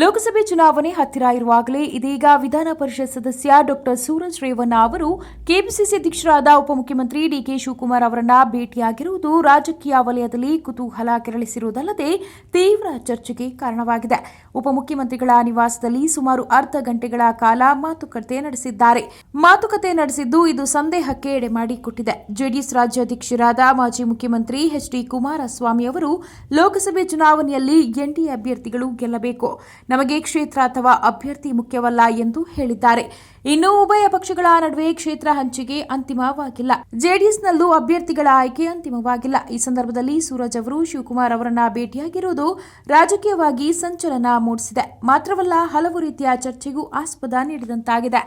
ಲೋಕಸಭೆ ಚುನಾವಣೆ ಹತ್ತಿರ ಇರುವಾಗಲೇ ಇದೀಗ ವಿಧಾನ ಪರಿಷತ್ ಸದಸ್ಯ ಡಾಕ್ಟರ್ ಸೂರಜ್ ರೇವಣ್ಣ ಅವರು ಕೆಪಿಸಿಸಿ ಅಧ್ಯಕ್ಷರಾದ ಉಪಮುಖ್ಯಮಂತ್ರಿ ಡಿಕೆ ಶಿವಕುಮಾರ್ ಅವರನ್ನ ಭೇಟಿಯಾಗಿರುವುದು ರಾಜಕೀಯ ವಲಯದಲ್ಲಿ ಕುತೂಹಲ ಕೆರಳಿಸಿರುವುದಲ್ಲದೆ ತೀವ್ರ ಚರ್ಚೆಗೆ ಕಾರಣವಾಗಿದೆ. ಉಪಮುಖ್ಯಮಂತ್ರಿಗಳ ನಿವಾಸದಲ್ಲಿ ಸುಮಾರು ಅರ್ಧ ಗಂಟೆಗಳ ಕಾಲ ಮಾತುಕತೆ ನಡೆಸಿದ್ದು ಇದು ಸಂದೇಹಕ್ಕೆ ಎಡೆಮಾಡಿಕೊಟ್ಟಿದೆ. ಜೆಡಿಎಸ್ ರಾಜ್ಯಾಧ್ಯಕ್ಷರಾದ ಮಾಜಿ ಮುಖ್ಯಮಂತ್ರಿ ಎಚ್.ಡಿ. ಕುಮಾರಸ್ವಾಮಿ ಅವರು ಲೋಕಸಭೆ ಚುನಾವಣೆಯಲ್ಲಿ ಎನ್ಡಿಎ ಅಭ್ಯರ್ಥಿಗಳು ಗೆಲ್ಲಬೇಕು, ನಮಗೆ ಕ್ಷೇತ್ರ ಅಥವಾ ಅಭ್ಯರ್ಥಿ ಮುಖ್ಯವಲ್ಲ ಎಂದು ಹೇಳಿದ್ದಾರೆ. ಇನ್ನು ಉಭಯ ಪಕ್ಷಗಳ ನಡುವೆ ಕ್ಷೇತ್ರ ಹಂಚಿಕೆ ಅಂತಿಮವಾಗಿಲ್ಲ. ಜೆಡಿಎಸ್ನಲ್ಲೂ ಅಭ್ಯರ್ಥಿಗಳ ಆಯ್ಕೆ ಅಂತಿಮವಾಗಿಲ್ಲ. ಈ ಸಂದರ್ಭದಲ್ಲಿ ಸೂರಜ್ ಅವರು ಶಿವಕುಮಾರ್ ಅವರನ್ನ ಭೇಟಿಯಾಗಿರುವುದು ರಾಜಕೀಯವಾಗಿ ಸಂಚಲನ ಮೂಡಿಸಿದೆ. ಮಾತ್ರವಲ್ಲ, ಹಲವು ರೀತಿಯ ಚರ್ಚೆಗೂ ಆಸ್ಪದ ನೀಡಿದಂತಾಗಿದೆ.